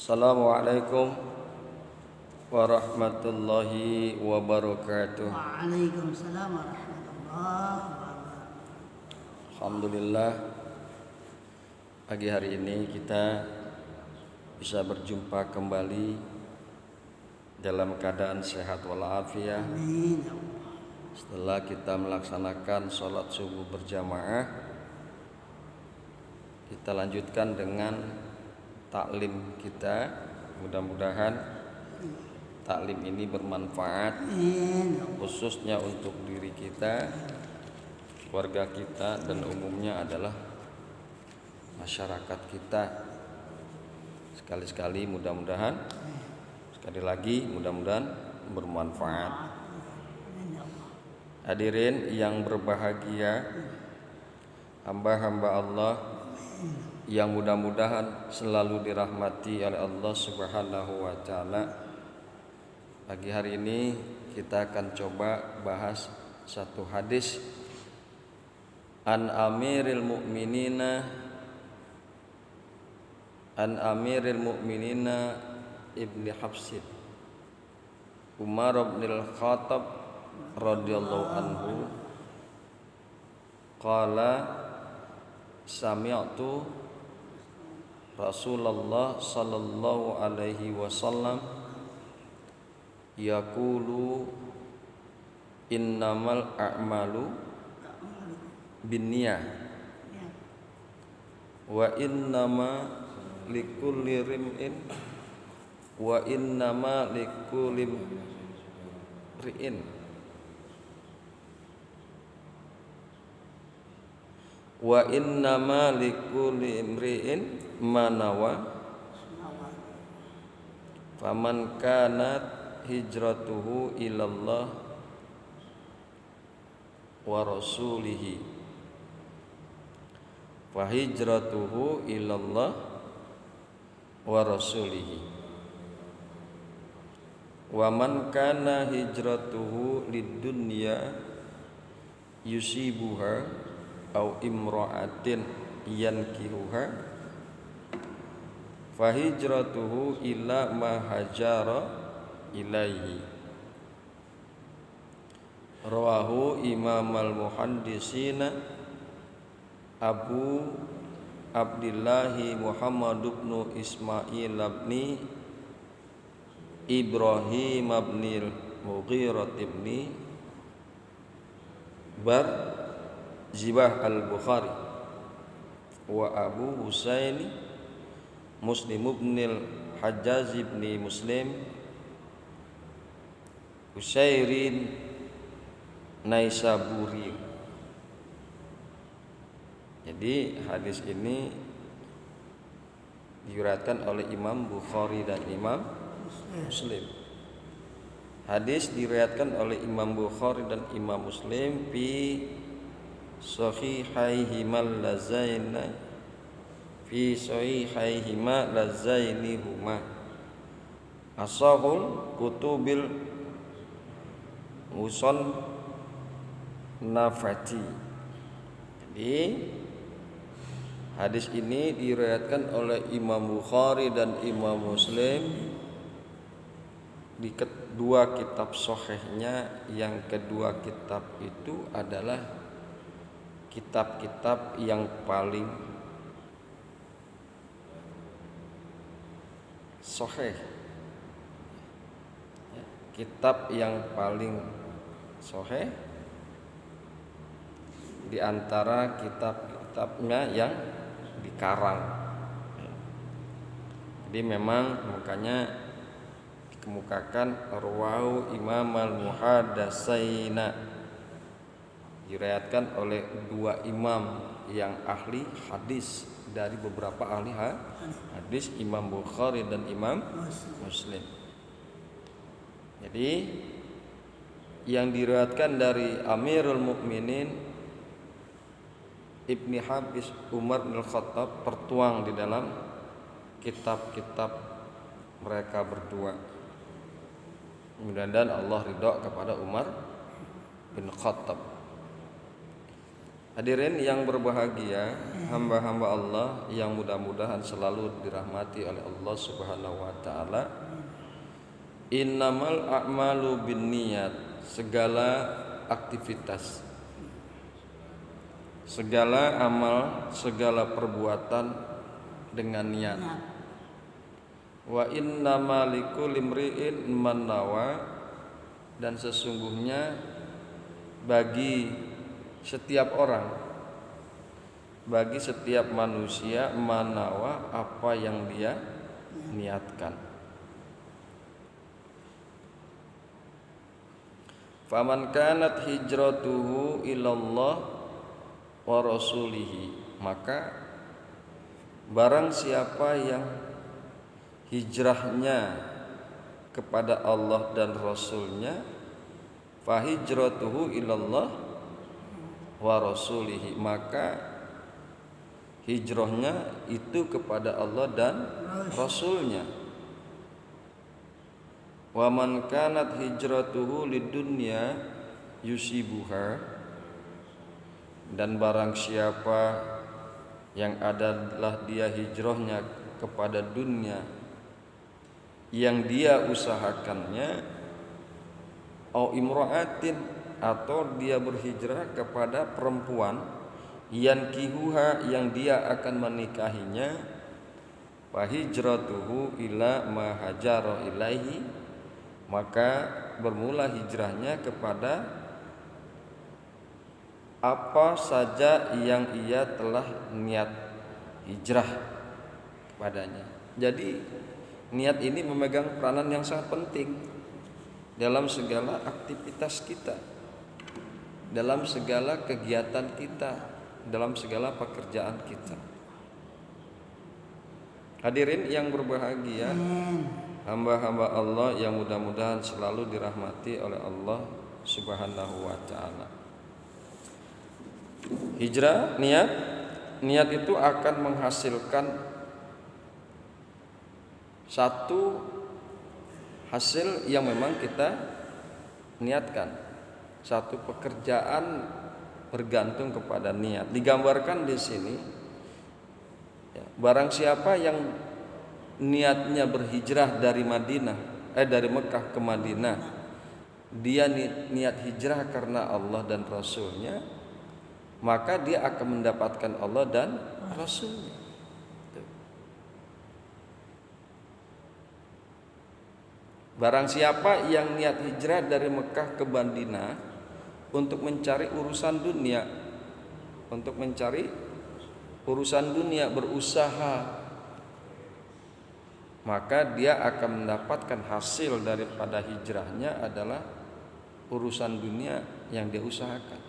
Assalamualaikum warahmatullahi wabarakatuh. Waalaikumsalam warahmatullahi wabarakatuh. Alhamdulillah, pagi hari ini kita bisa berjumpa kembali dalam keadaan sehat walafiat. Amin ya Allah. Setelah kita melaksanakan sholat subuh berjamaah, kita lanjutkan dengan taklim kita. Mudah-mudahan taklim ini bermanfaat, Amin ya Allah. khususnya untuk diri kita, keluarga kita, dan umumnya adalah masyarakat kita. Sekali-sekali mudah-mudahan, sekali lagi mudah-mudahan bermanfaat. Amin ya Allah. Hadirin yang berbahagia, hamba-hamba Allah yang mudah-mudahan selalu dirahmati oleh Allah Subhanahu wa taala. Pagi hari ini kita akan coba bahas satu hadis An Amiril Mu'minina Ibni Hafsin Umar bin Al-Khattab radhiyallahu anhu qala sami'tu Rasulullah sallallahu alaihi wasallam yaqulu innamal a'malu binniyah wa innama likulli rim'in wa innama likulli ri'in wa innama likulli imri'in manawa faman kanat hijratuhu ilallah wa rasulihi fa hijratuhu ilallah wa rasulihi wa man kana hijratuhu lidunya yusibuha au imra'atin yankihuha fa hijratuhu ila ma hajara ilaihi. Rawahu Imam al-Muhaddisina Abu Abdillahi Muhammad ibn Ismail ibn Ibrahim ibn Mughirah ibn Zibah al-Bukhari wa Abu Husaini Muslim ibn al-Hajjaj ibn Muslim Usairin Naisaburi. Jadi hadis ini diriwayatkan oleh Imam Bukhari dan Imam Muslim. Hadis diriwayatkan oleh Imam Bukhari dan Imam Muslim fi sahihaihima lazainihuma asahul kutubil musannafati. Jadi hadis ini diriwayatkan oleh Imam Bukhari dan Imam Muslim di kedua kitab sahihnya. Yang kedua kitab itu adalah kitab-kitab yang paling sahih, kitab yang paling sahih di antara kitab-kitabnya yang dikarang. Jadi memang makanya dikemukakan rawahu Imam al-Muhaddatsaina, diriwayatkan oleh dua imam yang ahli hadis dari beberapa ahli hadis, Imam Bukhari dan Imam Muslim. Jadi yang diriwayatkan dari Amirul Mukminin Ibni Habis Umar bin Al-Khattab tertuang di dalam kitab-kitab mereka berdua. Mudah-mudahan Allah ridha kepada Umar bin Khattab. Hadirin yang berbahagia, hamba-hamba Allah yang mudah-mudahan selalu dirahmati oleh Allah Subhanahu wa taala. Innamal a'malu binniyat, segala aktivitas, segala amal, segala perbuatan dengan niat. Wa innamal likulli imri'in man nawa, dan sesungguhnya bagi setiap orang, bagi setiap manusia, manawa, apa yang dia niatkan. Faman kanat hijratuhu ilallah wa rasulihi, maka barang siapa yang hijrahnya kepada Allah dan Rasulnya, fa hijratuhu ilallah wa rasulihi, maka hijrahnya itu kepada Allah dan Rasulnya. Wa man kanat hijratuhu lidunya yusibuha, dan barang siapa yang adalah dia hijrahnya kepada dunia yang dia usahakannya, au imra'atin, atau dia berhijrah kepada perempuan yang kihuha, yang dia akan menikahinya, fa hijratuhu ila ma hajara ilaihi, maka bermula hijrahnya kepada apa saja yang ia telah niat hijrah kepadanya. Jadi niat ini memegang peranan yang sangat penting dalam segala aktivitas kita, dalam segala kegiatan kita, dalam segala pekerjaan kita. Hadirin yang berbahagia, hamba-hamba Allah yang mudah-mudahan selalu dirahmati oleh Allah Subhanahu wa taala. Hijrah, niat itu akan menghasilkan satu hasil yang memang kita niatkan. Satu pekerjaan bergantung kepada niat. Digambarkan di sini, ya, barang siapa yang niatnya berhijrah dari dari Mekah ke Madinah, dia niat hijrah karena Allah dan Rasulnya, maka dia akan mendapatkan Allah dan Rasulnya. Barang siapa yang niat hijrah dari Mekah ke Madinah untuk mencari urusan dunia, berusaha, maka dia akan mendapatkan hasil daripada hijrahnya adalah urusan dunia yang dia usahakan.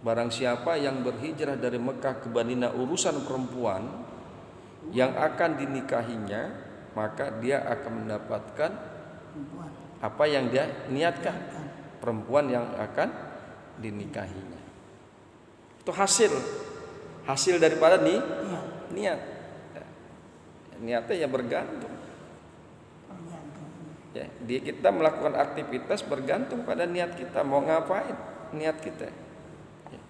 Barang siapa yang berhijrah dari Mekah ke Madinah urusan perempuan yang akan dinikahinya, maka dia akan mendapatkan apa yang dia niatkan, perempuan yang akan dinikahinya. Itu hasil daripada niat. Niatnya ya bergantung. Ya, kita melakukan aktivitas bergantung pada niat kita, mau ngapain niat kita. Ya.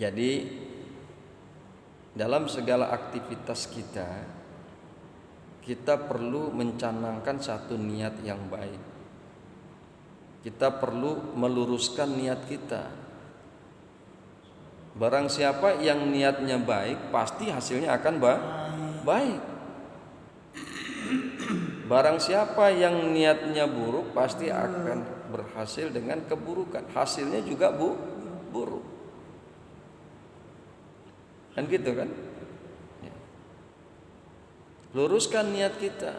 Jadi dalam segala aktivitas kita perlu mencanangkan satu niat yang baik. Kita perlu meluruskan niat kita. Barang siapa yang niatnya baik, pasti hasilnya akan baik. Barang siapa yang niatnya buruk, pasti akan berhasil dengan keburukan. Hasilnya juga buruk. Kan gitu kan? Ya. Luruskan niat kita.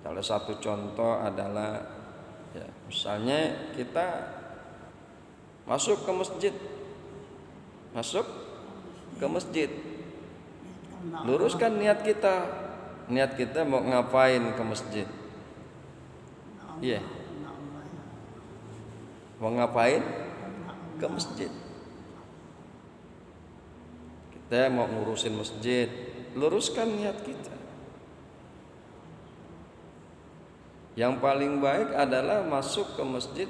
Salah satu contoh adalah, ya, misalnya kita masuk ke masjid, luruskan niat kita. Niat kita mau ngapain ke masjid? Iya. Mau ngapain ke masjid? Kita mau ngurusin masjid, luruskan niat kita. Yang paling baik adalah masuk ke masjid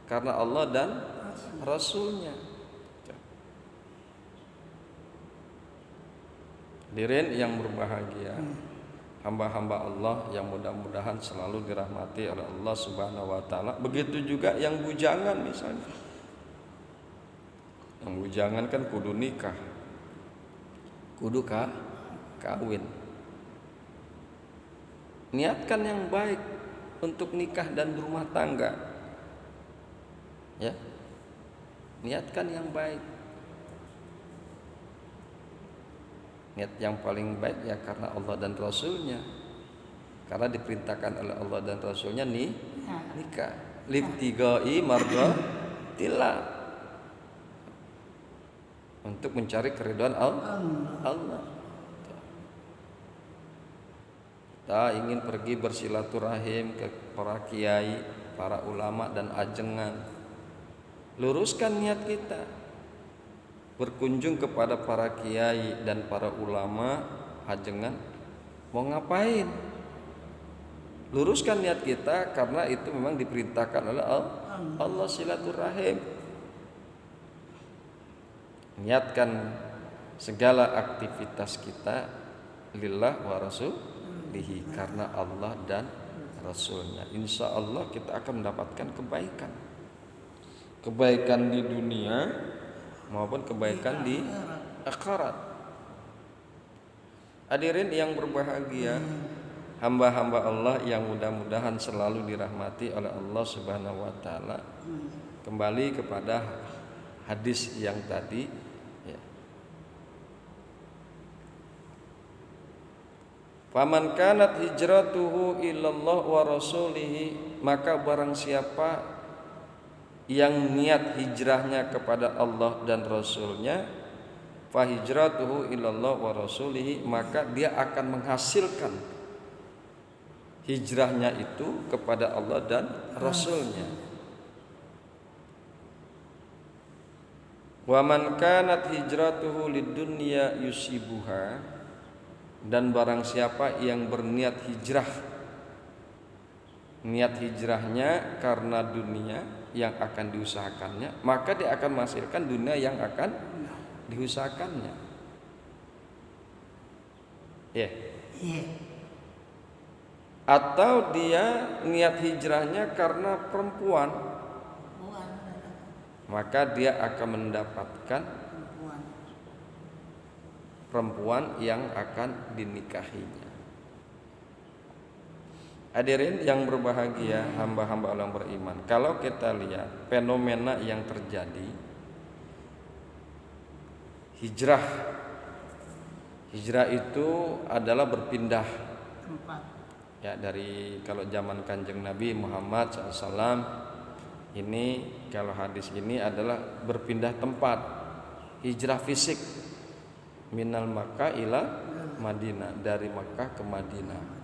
karena Allah dan Rasulnya. Hadirin yang berbahagia, hamba-hamba Allah yang mudah-mudahan selalu dirahmati oleh Allah Subhanahu wa taala. Begitu juga yang bujangan misalnya. Yang bujangan kan kudu nikah. Kudu kawin. Niatkan yang baik untuk nikah dan berumah tangga. Ya. Niatkan yang baik. Niat yang paling baik ya karena Allah dan Rasulnya. Karena diperintahkan oleh Allah dan Rasulnya nikah. Libtigai mardatillah. Untuk mencari keridhaan Allah. Kita ingin pergi bersilaturahim ke para kiai, para ulama dan ajengan. Luruskan niat kita. Berkunjung kepada para kiai dan para ulama ajengan mau ngapain? Luruskan niat kita karena itu memang diperintahkan oleh Allah silaturahim. Niatkan segala aktivitas kita lillah wa rasulihi karena Allah dan Rasulnya. Insya Allah kita akan mendapatkan kebaikan. Kebaikan di dunia maupun kebaikan di akhirat. Hadirin yang berbahagia, hamba-hamba Allah yang mudah-mudahan selalu dirahmati oleh Allah Subhanahu wa taala. Kembali kepada hadis yang tadi ya. Faman kanat hijratuhu ilallah wa rasulihi, maka barang siapa yang niat hijrahnya kepada Allah dan Rasulnya, fa hijratuhu ilallah wa rasulihi, maka dia akan menghasilkan hijrahnya itu kepada Allah dan Rasulnya. Wa man kanat hijratuhu lidunya yusibuha, dan barang siapa yang berniat hijrah, niat hijrahnya karena dunia yang akan diusahakannya, maka dia akan menghasilkan dunia yang akan diusahakannya. Ya. Atau dia niat hijrahnya karena perempuan, maka dia akan mendapatkan perempuan yang akan dinikahinya. Hadirin yang berbahagia, hamba-hamba Allah yang beriman, kalau kita lihat fenomena yang terjadi, hijrah itu adalah berpindah tempat. Ya, dari kalau zaman Kanjeng Nabi Muhammad SAW ini, kalau hadis ini adalah berpindah tempat, hijrah fisik, minal Makkah ila Madinah, dari Makkah ke Madinah.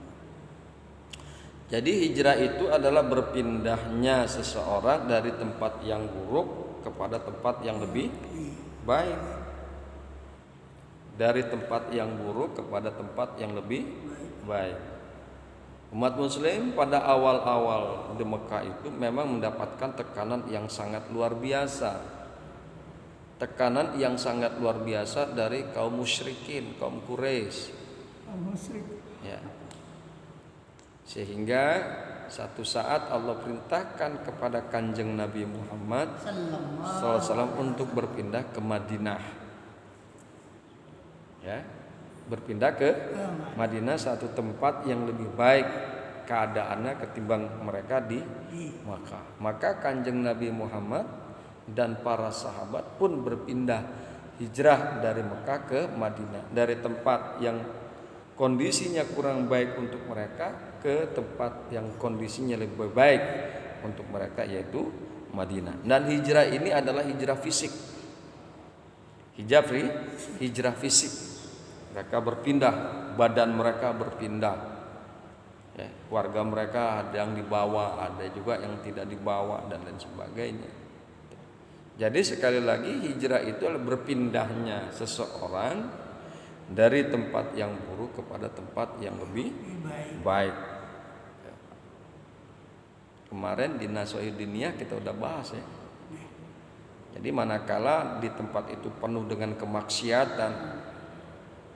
Jadi hijrah itu adalah berpindahnya seseorang dari tempat yang buruk kepada tempat yang lebih baik. Dari tempat yang buruk kepada tempat yang lebih baik. Umat muslim pada awal-awal di Mekah itu memang mendapatkan tekanan yang sangat luar biasa. Tekanan yang sangat luar biasa dari kaum musyrikin, kaum Quraisy. Ya. Sehingga satu saat Allah perintahkan kepada Kanjeng Nabi Muhammad SAW untuk berpindah ke Madinah. Ya, berpindah ke Madinah, satu tempat yang lebih baik keadaannya ketimbang mereka di Makkah. Maka Kanjeng Nabi Muhammad dan para sahabat pun berpindah hijrah dari Mekah ke Madinah, dari tempat yang kondisinya kurang baik untuk mereka ke tempat yang kondisinya lebih baik untuk mereka, yaitu Madinah. Dan hijrah ini adalah hijrah fisik. Hijrah fisik. Mereka berpindah, badan mereka berpindah. Ya, keluarga mereka ada yang dibawa, ada juga yang tidak dibawa, dan lain sebagainya. Jadi sekali lagi hijrah itu adalah berpindahnya seseorang dari tempat yang buruk kepada tempat yang lebih baik. Kemarin di Nasihat Diniyah kita udah bahas ya. Jadi manakala di tempat itu penuh dengan kemaksiatan,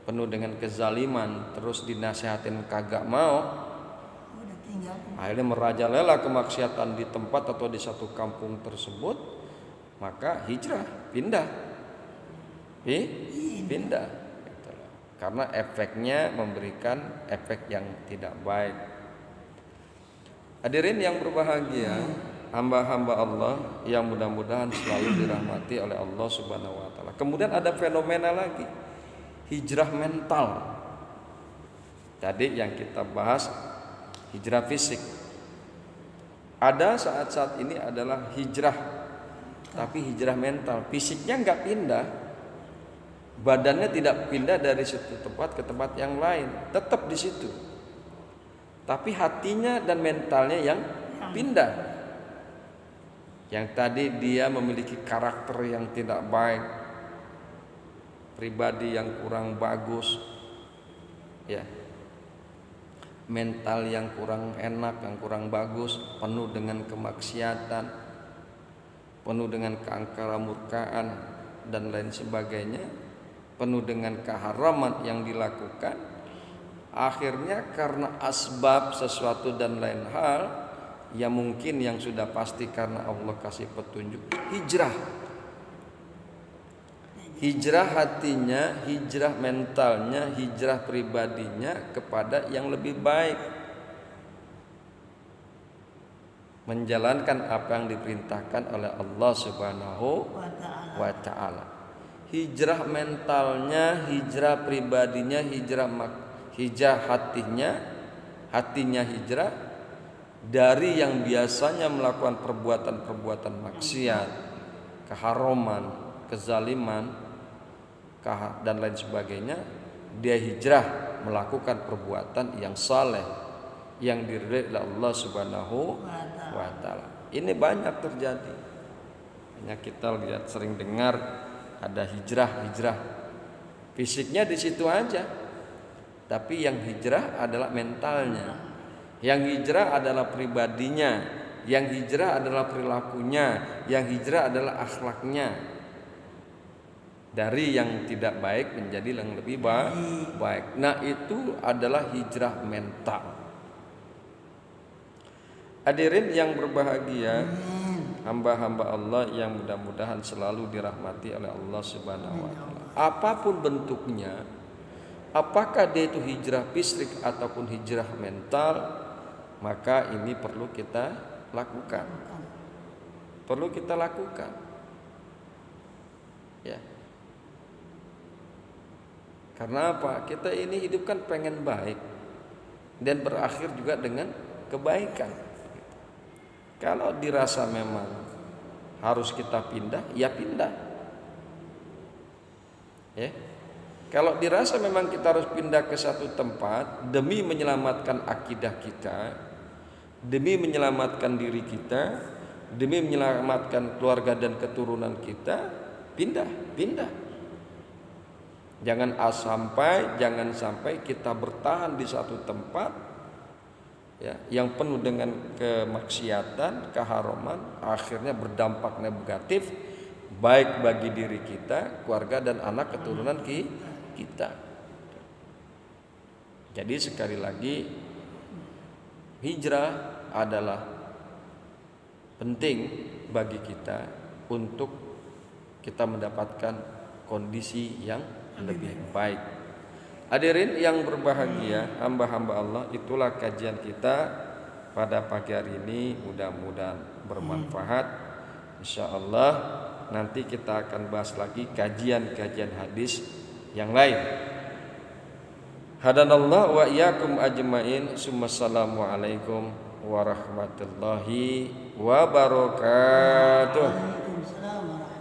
penuh dengan kezaliman, terus dinasehatin kagak mau, Udah tinggal. akhirnya merajalela kemaksiatan di tempat atau di satu kampung tersebut, maka hijrah, pindah. Pindah. Gitu loh. Karena efeknya memberikan efek yang tidak baik. Hadirin yang berbahagia, hamba-hamba Allah yang mudah-mudahan selalu dirahmati oleh Allah Subhanahu wa taala. Kemudian ada fenomena lagi, hijrah mental. Tadi yang kita bahas hijrah fisik. Ada saat-saat ini adalah hijrah, tapi hijrah mental. Fisiknya nggak pindah, badannya tidak pindah dari satu tempat ke tempat yang lain, tetap di situ. Tapi hatinya dan mentalnya yang pindah. Yang tadi dia memiliki karakter yang tidak baik, pribadi yang kurang bagus, ya, mental yang kurang enak, yang kurang bagus, penuh dengan kemaksiatan, penuh dengan keangkara murkaan dan lain sebagainya, penuh dengan keharaman yang dilakukan. Akhirnya karena asbab sesuatu dan lain hal, ya mungkin yang sudah pasti karena Allah kasih petunjuk, hijrah. Hijrah hatinya, hijrah mentalnya, hijrah pribadinya kepada yang lebih baik, menjalankan apa yang diperintahkan oleh Allah Subhanahu wa ta'ala. Hijrah mentalnya, hijrah pribadinya, hijrah hatinya hijrah dari yang biasanya melakukan perbuatan-perbuatan maksiat, keharaman, kezaliman dan lain sebagainya. Dia hijrah melakukan perbuatan yang saleh, yang diridhai oleh Allah Subhanahu wa ta'ala. Ini banyak terjadi. Hanya kita lihat, sering dengar ada hijrah. Fisiknya di situ aja. Tapi yang hijrah adalah mentalnya. Yang hijrah adalah pribadinya. Yang hijrah adalah perilakunya. Yang hijrah adalah akhlaknya. Dari yang tidak baik menjadi yang lebih baik. Nah, itu adalah hijrah mental. Hadirin yang berbahagia, hamba-hamba Allah yang mudah-mudahan selalu dirahmati oleh Allah Subhanahu wa taala. Apapun bentuknya, apakah dia itu hijrah fisik ataupun hijrah mental, maka ini perlu kita lakukan. Perlu kita lakukan. Ya. Karena apa? Kita ini hidup kan pengen baik dan berakhir juga dengan kebaikan. Kalau dirasa memang harus kita pindah, ya pindah. Ya. Kalau dirasa memang kita harus pindah ke satu tempat demi menyelamatkan akidah kita, demi menyelamatkan diri kita, demi menyelamatkan keluarga dan keturunan kita, pindah. Jangan sampai kita bertahan di satu tempat, ya, yang penuh dengan kemaksiatan, keharaman, akhirnya berdampak negatif baik bagi diri kita, keluarga dan anak keturunan kita. Jadi sekali lagi, hijrah adalah penting bagi kita untuk kita mendapatkan kondisi yang lebih baik. Hadirin yang berbahagia, hamba-hamba Allah, itulah kajian kita pada pagi hari ini. Mudah-mudahan bermanfaat. Insyaallah nanti kita akan bahas lagi kajian-kajian hadis yang lain. Hadanallah wa iyyakum ajmain. Assalamualaikum warahmatullahi wabarakatuh. Waalaikumsalam warahmatullahi wabarakatuh.